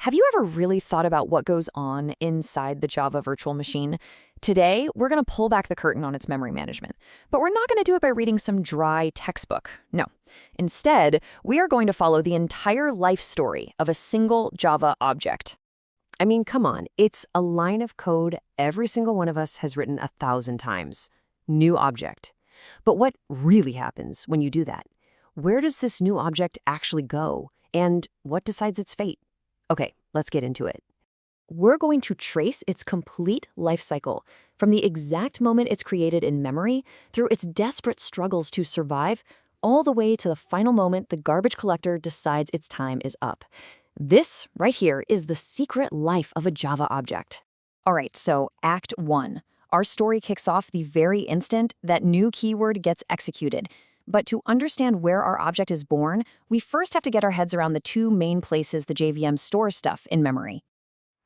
Have you ever really thought about what goes on inside the Java virtual machine? Today, we're going to pull back the curtain on its memory management, but we're not going to do it by reading some dry textbook. No. Instead, we are going to follow the entire life story of a single Java object. I mean, come on, it's a line of code every single one of us has written 1,000 times. New object. But what really happens when you do that? Where does this new object actually go? And what decides its fate? Okay, let's get into it. We're going to trace its complete life cycle, from the exact moment it's created in memory, through its desperate struggles to survive, all the way to the final moment the garbage collector decides its time is up. This, right here, is the secret life of a Java object. All right, so Act 1. Our story kicks off the very instant that new keyword gets executed. But to understand where our object is born, we first have to get our heads around the two main places the JVM stores stuff in memory.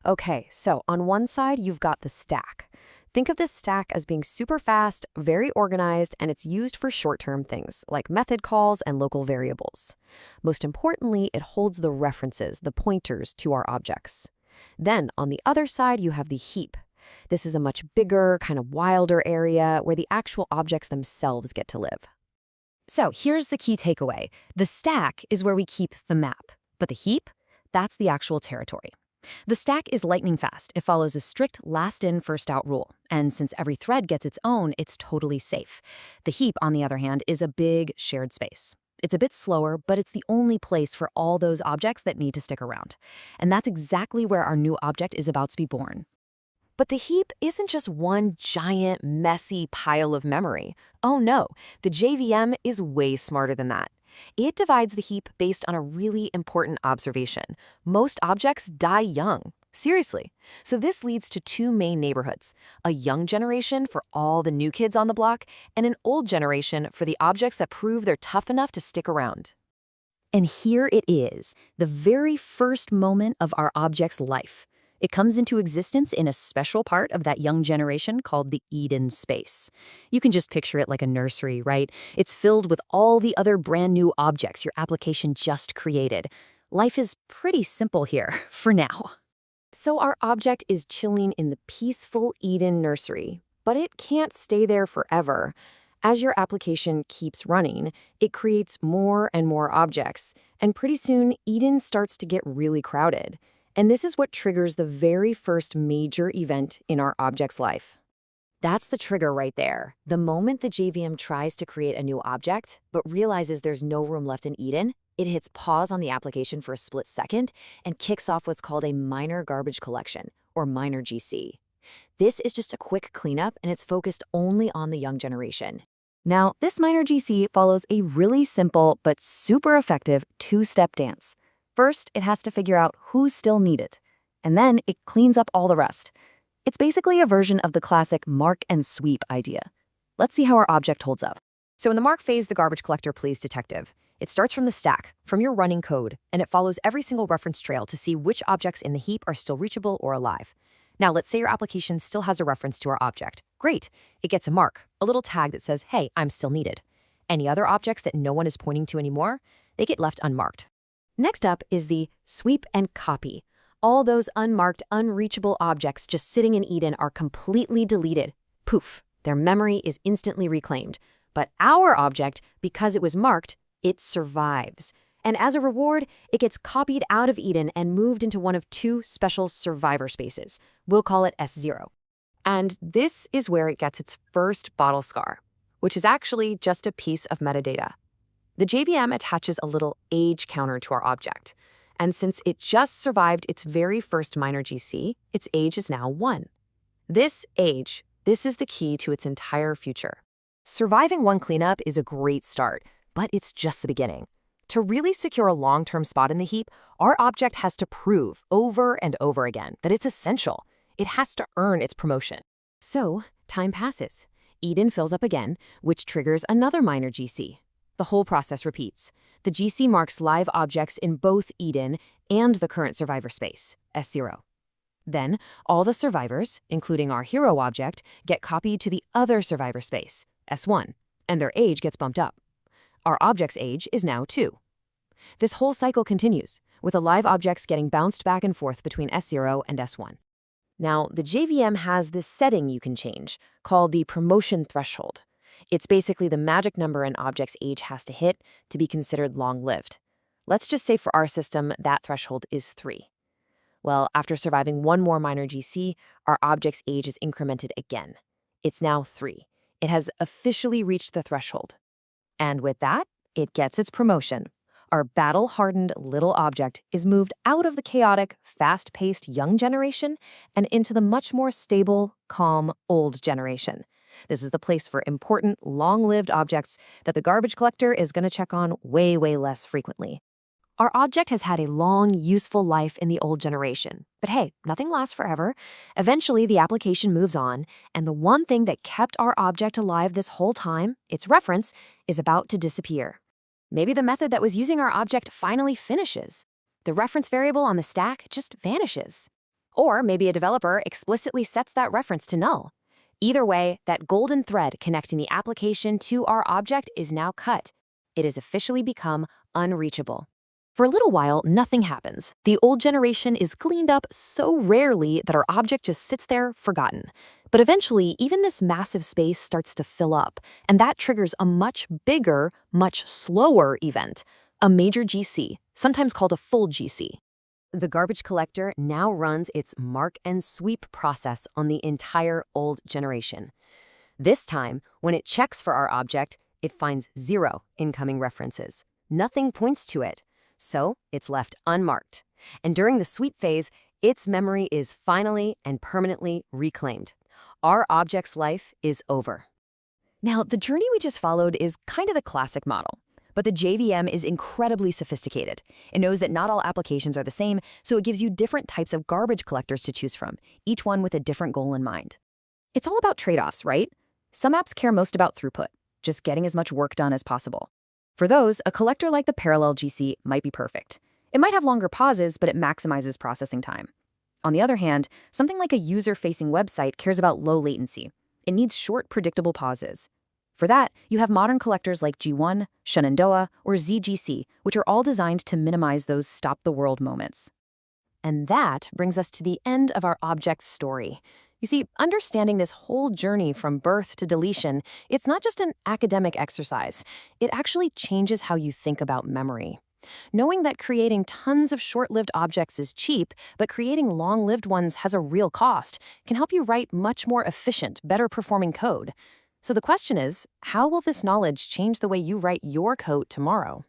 Okay, so on one side, you've got the stack. Think of this stack as being super fast, very organized, and it's used for short-term things, like method calls and local variables. Most importantly, it holds the references, the pointers to our objects. Then, on the other side, you have the heap. This is a much bigger, kind of wilder area where the actual objects themselves get to live. So here's the key takeaway. The stack is where we keep the map, but the heap, that's the actual territory. The stack is lightning fast. It follows a strict last-in, first-out rule. And since every thread gets its own, it's totally safe. The heap, on the other hand, is a big shared space. It's a bit slower, but it's the only place for all those objects that need to stick around. And that's exactly where our new object is about to be born. But the heap isn't just one giant, messy pile of memory. Oh no, the JVM is way smarter than that. It divides the heap based on a really important observation. Most objects die young. Seriously. So this leads to two main neighborhoods: a young generation for all the new kids on the block, and an old generation for the objects that prove they're tough enough to stick around. And here it is, the very first moment of our object's life. It comes into existence in a special part of that young generation called the Eden space. You can just picture it like a nursery, right? It's filled with all the other brand new objects your application just created. Life is pretty simple here, for now. So our object is chilling in the peaceful Eden nursery, but it can't stay there forever. As your application keeps running, it creates more and more objects, and pretty soon Eden starts to get really crowded. And this is what triggers the very first major event in our object's life. That's the trigger right there. The moment the JVM tries to create a new object, but realizes there's no room left in Eden, it hits pause on the application for a split second and kicks off what's called a minor garbage collection, or minor GC. This is just a quick cleanup, and it's focused only on the young generation. Now, this minor GC follows a really simple but super effective two-step dance. First, it has to figure out who's still needed, and then it cleans up all the rest. It's basically a version of the classic mark and sweep idea. Let's see how our object holds up. So in the mark phase, the garbage collector plays detective. It starts from the stack, from your running code, and it follows every single reference trail to see which objects in the heap are still reachable or alive. Now, let's say your application still has a reference to our object. Great. It gets a mark, a little tag that says, hey, I'm still needed. Any other objects that no one is pointing to anymore, they get left unmarked. Next up is the sweep and copy. All those unmarked, unreachable objects just sitting in Eden are completely deleted. Poof, their memory is instantly reclaimed. But our object, because it was marked, it survives. And as a reward, it gets copied out of Eden and moved into one of two special survivor spaces. We'll call it S0. And this is where it gets its first bottle scar, which is actually just a piece of metadata. The JVM attaches a little age counter to our object, and since it just survived its very first minor GC, its age is now 1. This age, this is the key to its entire future. Surviving one cleanup is a great start, but it's just the beginning. To really secure a long-term spot in the heap, our object has to prove over and over again that it's essential. It has to earn its promotion. So, time passes. Eden fills up again, which triggers another minor GC. The whole process repeats. The GC marks live objects in both Eden and the current survivor space, S0. Then, all the survivors, including our hero object, get copied to the other survivor space, S1, and their age gets bumped up. Our object's age is now 2. This whole cycle continues. with the live objects getting bounced back and forth between S0 and S1. Now, the JVM has this setting you can change, called the promotion threshold. It's basically the magic number an object's age has to hit to be considered long-lived. Let's just say for our system, that threshold is 3. Well, after surviving one more minor GC, our object's age is incremented again. It's now 3. It has officially reached the threshold. And with that, it gets its promotion. Our battle-hardened little object is moved out of the chaotic, fast-paced young generation and into the much more stable, calm, old generation. This is the place for important, long-lived objects that the garbage collector is going to check on way, way less frequently. Our object has had a long, useful life in the old generation. But hey, nothing lasts forever. Eventually, the application moves on, and the one thing that kept our object alive this whole time, its reference, is about to disappear. Maybe the method that was using our object finally finishes. The reference variable on the stack just vanishes. Or maybe a developer explicitly sets that reference to null. Either way, that golden thread connecting the application to our object is now cut. It has officially become unreachable. For a little while, nothing happens. The old generation is cleaned up so rarely that our object just sits there forgotten. But eventually, even this massive space starts to fill up, and that triggers a much bigger, much slower event, a major GC, sometimes called a full GC. The garbage collector now runs its mark and sweep process on the entire old generation. This time, when it checks for our object, it finds 0 incoming references. Nothing points to it. So it's left unmarked. And during the sweep phase, its memory is finally and permanently reclaimed. Our object's life is over. Now, the journey we just followed is kind of the classic model, but the JVM is incredibly sophisticated. It knows that not all applications are the same, so it gives you different types of garbage collectors to choose from, each one with a different goal in mind. It's all about trade-offs, right? Some apps care most about throughput, just getting as much work done as possible. For those, a collector like the parallel GC might be perfect. It might have longer pauses, but it maximizes processing time. On the other hand, something like a user-facing website cares about low latency. It needs short, predictable pauses. For that, you have modern collectors like G1, Shenandoah, or ZGC, which are all designed to minimize those stop-the-world moments. And that brings us to the end of our object story. You see, understanding this whole journey from birth to deletion, it's not just an academic exercise. It actually changes how you think about memory. Knowing that creating tons of short-lived objects is cheap, but creating long-lived ones has a real cost, can help you write much more efficient, better-performing code. So the question is, how will this knowledge change the way you write your code tomorrow?